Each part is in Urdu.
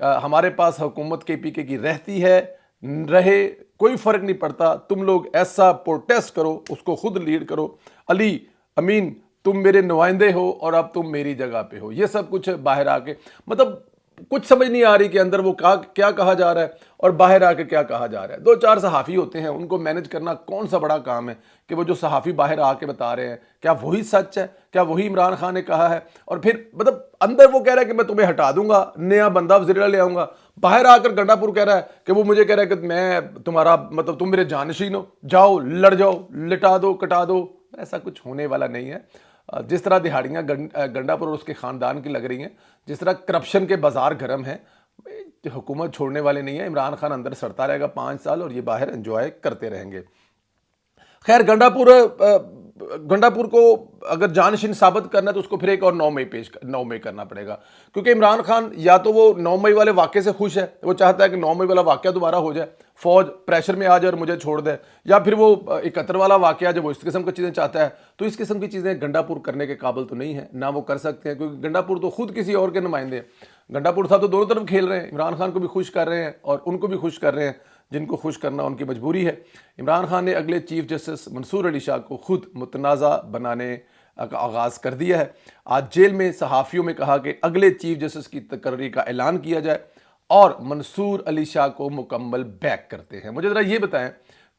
ہمارے پاس حکومت کے پی کے کی رہتی ہے رہے کوئی فرق نہیں پڑتا، تم لوگ ایسا پروٹیسٹ کرو، اس کو خود لیڈ کرو، علی امین تم میرے نمائندے ہو اور اب تم میری جگہ پہ ہو، یہ سب کچھ باہر آ کے مطلب کچھ سمجھ نہیں آ رہی کہ اندر وہ کیا کہا جا رہا ہے اور باہر آ کے کیا کہا جا رہا ہے۔ دو چار صحافی ہوتے ہیں، ان کو مینج کرنا کون سا بڑا کام ہے کہ وہ جو صحافی باہر آ کے بتا رہے ہیں کیا وہی سچ ہے، کیا وہی عمران خان نے کہا ہے، اور پھر مطلب اندر وہ کہہ رہا ہے کہ میں تمہیں ہٹا دوں گا، نیا بندہ وزیر اعلیٰ لے آؤں گا، باہر آ کر گنڈا پور کہہ رہا ہے کہ وہ مجھے کہہ رہا ہے کہ میں تمہارا مطلب تم میرے جانشین ہو، جاؤ لڑ جاؤ، لٹا دو کٹا دو۔ ایسا کچھ ہونے والا نہیں ہے۔ جس طرح دہاڑیاں گنڈا پور اور اس کے خاندان کی لگ رہی ہیں، جس طرح کرپشن کے بازار گرم ہیں، حکومت چھوڑنے والے نہیں ہیں۔ عمران خان اندر سڑتا رہے گا 5 سال اور یہ باہر انجوائے کرتے رہیں گے۔ خیر گنڈا پور کو اگر جانشین ثابت کرنا ہے تو اس کو پھر ایک اور 9 مئی کرنا پڑے گا، کیونکہ عمران خان یا تو وہ 9 مئی والے واقعے سے خوش ہے، وہ چاہتا ہے کہ 9 مئی والا واقعہ دوبارہ ہو جائے، فوج پریشر میں آ جائے اور مجھے چھوڑ دے، یا پھر وہ 71 والا واقعہ جب وہ اس قسم کی چیزیں چاہتا ہے، تو اس قسم کی چیزیں گنڈا پور کرنے کے قابل تو نہیں ہے، نہ وہ کر سکتے ہیں، کیونکہ گنڈا پور تو خود کسی اور کے نمائندے ہیں۔ گنڈا پور صاحب تو دونوں طرف کھیل رہے ہیں، عمران خان کو بھی خوش کر رہے ہیں اور ان کو بھی خوش کر رہے ہیں، جن کو خوش کرنا ان کی مجبوری ہے۔ عمران خان نے اگلے چیف جسٹس منصور علی شاہ کو خود متنازع بنانے کا آغاز کر دیا ہے۔ آج جیل میں صحافیوں میں کہا کہ اگلے چیف جسٹس کی تقرری کا اعلان کیا جائے اور منصور علی شاہ کو مکمل بیک کرتے ہیں۔ مجھے ذرا یہ بتائیں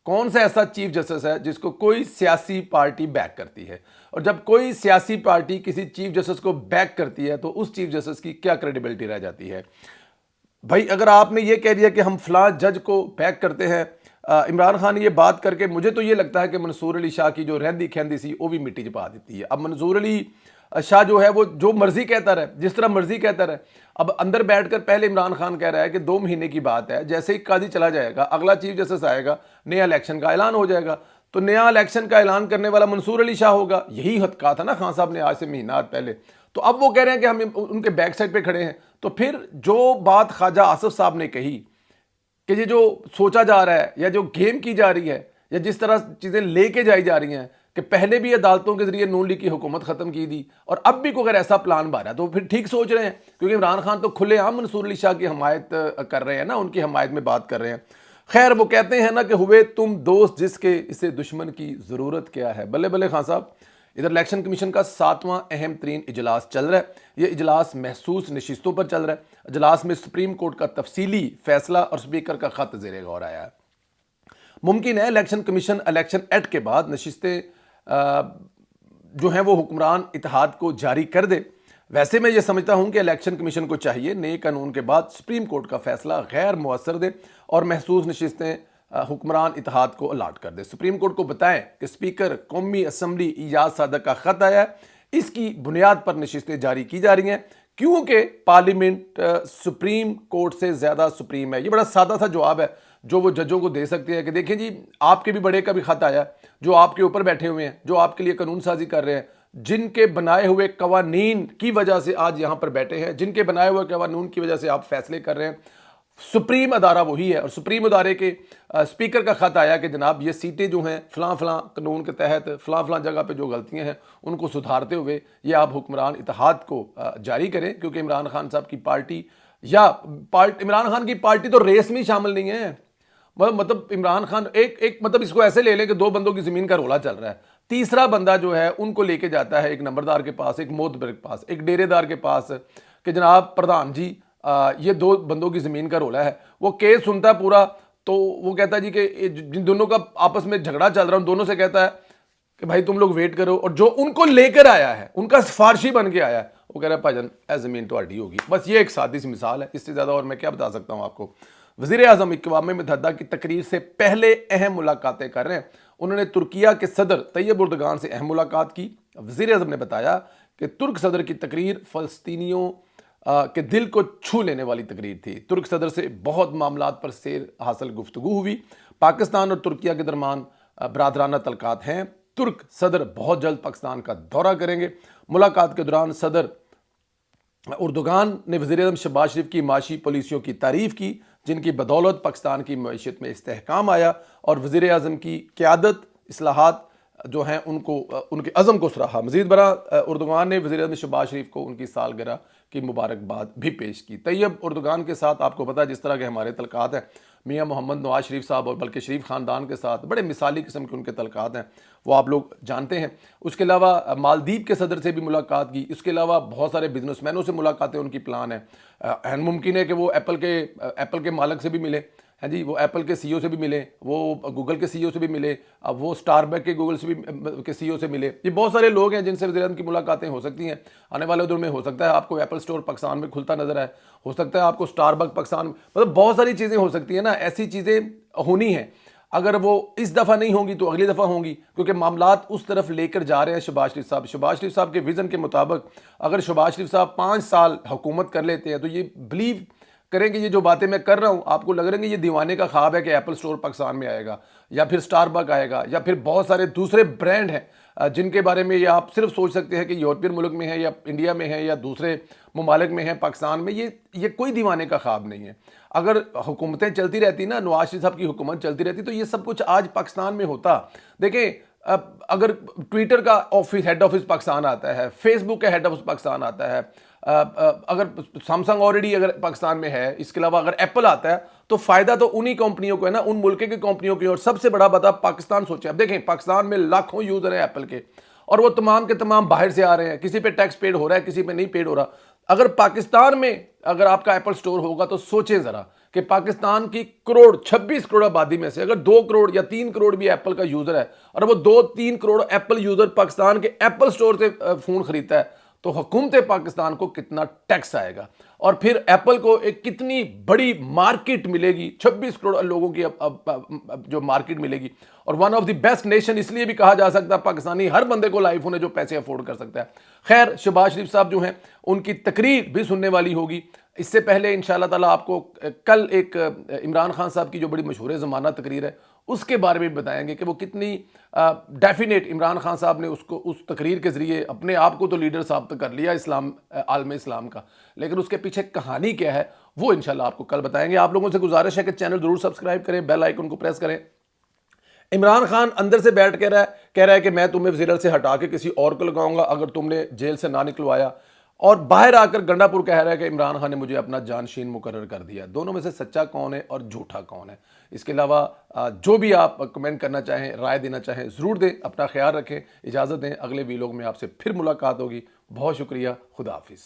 کون سا ایسا چیف جسٹس ہے جس کو کوئی سیاسی پارٹی بیک کرتی ہے، اور جب کوئی سیاسی پارٹی کسی چیف جسٹس کو بیک کرتی ہے تو اس چیف جسٹس کی کیا کریڈیبلٹی رہ جاتی ہے؟ بھائی اگر آپ نے یہ کہہ دیا کہ ہم فلاں جج کو بیک کرتے ہیں، عمران خان نے یہ بات کر کے مجھے تو یہ لگتا ہے کہ منصور علی شاہ کی جو رہندی کھیندی سی وہ بھی مٹی چپا دیتی ہے۔ اب منصور علی شاہ جو ہے وہ جو مرضی کہتا رہے، جس طرح مرضی کہتا رہے۔ اب اندر بیٹھ کر پہلے عمران خان کہہ رہا ہے کہ 2 مہینے کی بات ہے، جیسے ہی قاضی چلا جائے گا اگلا چیف جسٹس آئے گا، نیا الیکشن کا اعلان ہو جائے گا، تو نیا الیکشن کا اعلان کرنے والا منصور علی شاہ ہوگا۔ یہی حد کہا تھا نا خان صاحب نے آج سے مہینہ پہلے، تو اب وہ کہہ رہے ہیں کہ ہم ان کے بیک سائڈ پہ کھڑے ہیں۔ تو پھر جو بات خواجہ آصف صاحب نے کہی کہ یہ جو سوچا جا رہا ہے یا جو گیم کی جا رہی ہے یا جس طرح چیزیں لے کے جائی جا رہی ہیں کہ پہلے بھی عدالتوں کے ذریعے نون لیگ کی حکومت ختم کی دی اور اب بھی کوئی اگر ایسا پلان بنا ہے تو پھر ٹھیک سوچ رہے ہیں، کیونکہ عمران خان تو کھلے عام منصور علی شاہ کی حمایت کر رہے ہیں نا، ان کی حمایت میں بات کر رہے ہیں۔ خیر وہ کہتے ہیں نا کہ ہوئے تم دوست جس کے اسے دشمن کی ضرورت کیا ہے۔ بلے بلے خان صاحب، ادھر الیکشن کمیشن کا 7واں اہم ترین اجلاس چل رہا ہے۔ یہ اجلاس محسوس نشستوں پر چل رہا ہے۔ اجلاس میں سپریم کورٹ کا تفصیلی فیصلہ اور سپیکر کا خط زیر غور آیا ہے۔ ممکن ہے الیکشن کمیشن الیکشن ایکٹ کے بعد نشستیں جو ہیں وہ حکمران اتحاد کو جاری کر دے۔ ویسے میں یہ سمجھتا ہوں کہ الیکشن کمیشن کو چاہیے نئے قانون کے بعد سپریم کورٹ کا فیصلہ غیر مؤثر دے اور محسوس نشستیں حکمران اتحاد کو الاٹ کر دے۔ سپریم کورٹ کو بتائیں کہ سپیکر قومی اسمبلی ایاز صادق کا خط آیا ہے، اس کی بنیاد پر نشستیں جاری کی جا رہی ہیں کیونکہ پارلیمنٹ سپریم کورٹ سے زیادہ سپریم ہے۔ یہ بڑا سادہ سا جواب ہے جو وہ ججوں کو دے سکتے ہیں کہ دیکھیں جی آپ کے بھی بڑے کا بھی خط آیا جو آپ کے اوپر بیٹھے ہوئے ہیں، جو آپ کے لیے قانون سازی کر رہے ہیں، جن کے بنائے ہوئے قوانین کی وجہ سے آج یہاں پر بیٹھے ہیں، جن کے بنائے ہوئے قانون کی وجہ سے آپ فیصلے کر رہے ہیں۔ سپریم ادارہ وہی ہے اور سپریم ادارے کے سپیکر کا خط آیا کہ جناب یہ سیٹیں جو ہیں فلاں فلاں قانون کے تحت فلاں فلاں جگہ پہ جو غلطیاں ہیں ان کو سدھارتے ہوئے یہ آپ حکمران اتحاد کو جاری کریں، کیونکہ عمران خان صاحب کی پارٹی یا عمران خان کی پارٹی تو ریس میں شامل نہیں ہے۔ مطلب عمران خان ایک مطلب اس کو ایسے لے لیں کہ 2 بندوں کی زمین کا رولا چل رہا ہے، تیسرا بندہ جو ہے ان کو لے کے جاتا ہے ایک نمبردار کے پاس، ایک موتبر کے پاس، ایک ڈیرے دار کے پاس کہ جناب پردھان جی یہ 2 بندوں کی زمین کا رولا ہے۔ وہ کیس سنتا ہے پورا تو وہ کہتا ہے جی کہ جن دونوں کا آپس میں جھگڑا چل رہا ہے ان دونوں سے کہتا ہے کہ بھائی تم لوگ ویٹ کرو، اور جو ان کو لے کر آیا ہے ان کا سفارشی بن کے آیا ہے وہ کہہ رہا ہے بھائی جان اے زمین تو ہڈی ہوگی۔ بس یہ ایک سادی سی مثال ہے، اس سے زیادہ اور میں کیا بتا سکتا ہوں آپ کو۔ وزیر اعظم اقوام متحدہ کی تقریر سے پہلے اہم ملاقاتیں کر رہے ہیں۔ انہوں نے ترکیہ کے صدر طیب اردگان سے اہم ملاقات کی۔ وزیر اعظم نے بتایا کہ ترک صدر کی تقریر فلسطینیوں کے دل کو چھو لینے والی تقریر تھی۔ ترک صدر سے بہت معاملات پر سیر حاصل گفتگو ہوئی۔ پاکستان اور ترکیہ کے درمیان برادرانہ تعلقات ہیں۔ ترک صدر بہت جلد پاکستان کا دورہ کریں گے۔ ملاقات کے دوران صدر اردگان نے وزیر اعظم شہباز شریف کی معاشی پالیسیوں کی تعریف کی جن کی بدولت پاکستان کی معیشت میں استحکام آیا، اور وزیر اعظم کی قیادت اصلاحات جو ہیں ان کے عزم کو سراہا۔ مزید برآں اردگان نے وزیر اعظم شہباز شریف کو ان کی سالگرہ کی مبارکباد بھی پیش کی۔ طیب اردگان کے ساتھ آپ کو پتہ ہے جس طرح کے ہمارے تعلقات ہیں، میاں محمد نواز شریف صاحب اور بلکہ شریف خاندان کے ساتھ بڑے مثالی قسم کے ان کے تعلقات ہیں، وہ آپ لوگ جانتے ہیں۔ اس کے علاوہ مالدیپ کے صدر سے بھی ملاقات کی، اس کے علاوہ بہت سارے بزنس مینوں سے ملاقاتیں ان کی پلان ہیں۔ این ممکن ہے کہ وہ ایپل کے مالک سے بھی ملے، ہاں جی، وہ ایپل کے سی او سے بھی ملے، وہ گوگل کے سی او سے بھی ملے، اب وہ اسٹار بک کے گوگل سے بھی کے سی او سے ملے۔ یہ بہت سارے لوگ ہیں جن سے وزیر اعظم کی ملاقاتیں ہو سکتی ہیں آنے والے دور میں۔ ہو سکتا ہے آپ کو ایپل اسٹور پاکستان میں کھلتا نظر آئے، ہو سکتا ہے آپ کو اسٹار بک پاکستان، مطلب بہت ساری چیزیں ہو سکتی ہیں نا، ایسی چیزیں ہونی ہیں۔ اگر وہ اس دفعہ نہیں ہوں گی تو اگلی دفعہ ہوں گی، کیونکہ معاملات اس طرف لے کر جا رہے ہیں شہباز شریف صاحب کے ویژن کے مطابق۔ اگر شہباز شریف صاحب 5 سال حکومت کر لیتے ہیں تو یہ بلیو کریں گے، یہ جو باتیں میں کر رہا ہوں آپ کو لگ رہے ہیں کہ یہ دیوانے کا خواب ہے کہ ایپل اسٹور پاکستان میں آئے گا، یا پھر اسٹار بک آئے گا، یا پھر بہت سارے دوسرے برانڈ ہیں جن کے بارے میں یہ آپ صرف سوچ سکتے ہیں کہ یورپین ملک میں ہے یا انڈیا میں ہے یا دوسرے ممالک میں ہیں، پاکستان میں یہ کوئی دیوانے کا خواب نہیں ہے۔ اگر حکومتیں چلتی رہتی نا، نواز شریف صاحب کی حکومت چلتی رہتی تو یہ سب کچھ آج پاکستان میں ہوتا۔ دیکھیں اگر ٹویٹر کا ہیڈ آفس پاکستان آتا ہے، فیس بک کا ہیڈ آفس پاکستان آتا ہے، اگر سیمسنگ آلریڈی اگر پاکستان میں ہے، اس کے علاوہ اگر ایپل آتا ہے تو فائدہ تو انہی کمپنیوں کو ہے نا، ان ملک کی کمپنیوں کی۔ اور سب سے بڑا بتا پاکستان سوچیں، اب دیکھیں پاکستان میں لاکھوں یوزر ہیں ایپل کے، اور وہ تمام کے تمام باہر سے آ رہے ہیں، کسی پہ ٹیکس پیڈ ہو رہا ہے، کسی پہ نہیں پیڈ ہو رہا۔ اگر پاکستان میں اگر آپ کا ایپل سٹور ہوگا تو سوچیں ذرا کہ پاکستان کی 26 کروڑ آبادی میں سے اگر 2 کروڑ یا 3 کروڑ بھی ایپل کا یوزر ہے، اور وہ 2-3 کروڑ ایپل یوزر پاکستان کے ایپل سٹور سے فون خریدتا ہے، تو حکومت پاکستان کو کتنا ٹیکس آئے گا، اور پھر ایپل کو ایک کتنی بڑی مارکیٹ ملے گی، 26 کروڑ لوگوں کی جو مارکیٹ ملے گی۔ اور one of the best nation اس لیے بھی کہا جا سکتا ہے، پاکستانی ہر بندے کو آئی فون ہے جو پیسے افورڈ کر سکتا ہے۔ خیر، شہباز شریف صاحب جو ہیں ان کی تقریر بھی سننے والی ہوگی۔ اس سے پہلے انشاءاللہ تعالیٰ آپ کو کل ایک عمران خان صاحب کی جو بڑی مشہور زمانہ تقریر ہے اس کے بارے میں بتائیں گے کہ وہ کتنی ڈیفینیٹ عمران خان صاحب نے اس تقریر کے ذریعے اپنے آپ کو تو لیڈر ثابت کر لیا عالم اسلام کا، لیکن اس کے پیچھے کہانی کیا ہے وہ انشاءاللہ آپ کو کل بتائیں گے۔ آپ لوگوں سے گزارش ہے کہ چینل ضرور سبسکرائب کریں، بیل آئیکن کو پریس کریں۔ عمران خان اندر سے بیٹھ کہہ رہا ہے کہ میں تمہیں وزیر اعظم سے ہٹا کے کسی اور کو لگاؤں گا اگر تم نے جیل سے نہ نکلوایا، اور باہر آ کر گنڈا پور کہہ رہا ہے کہ عمران خان نے مجھے اپنا جانشین مقرر کر دیا۔ دونوں میں سے سچا کون ہے اور جھوٹا کون ہے؟ اس کے علاوہ جو بھی آپ کمنٹ کرنا چاہیں، رائے دینا چاہیں ضرور دیں۔ اپنا خیال رکھیں، اجازت دیں، اگلے ویلوگ میں آپ سے پھر ملاقات ہوگی۔ بہت شکریہ، خدا حافظ۔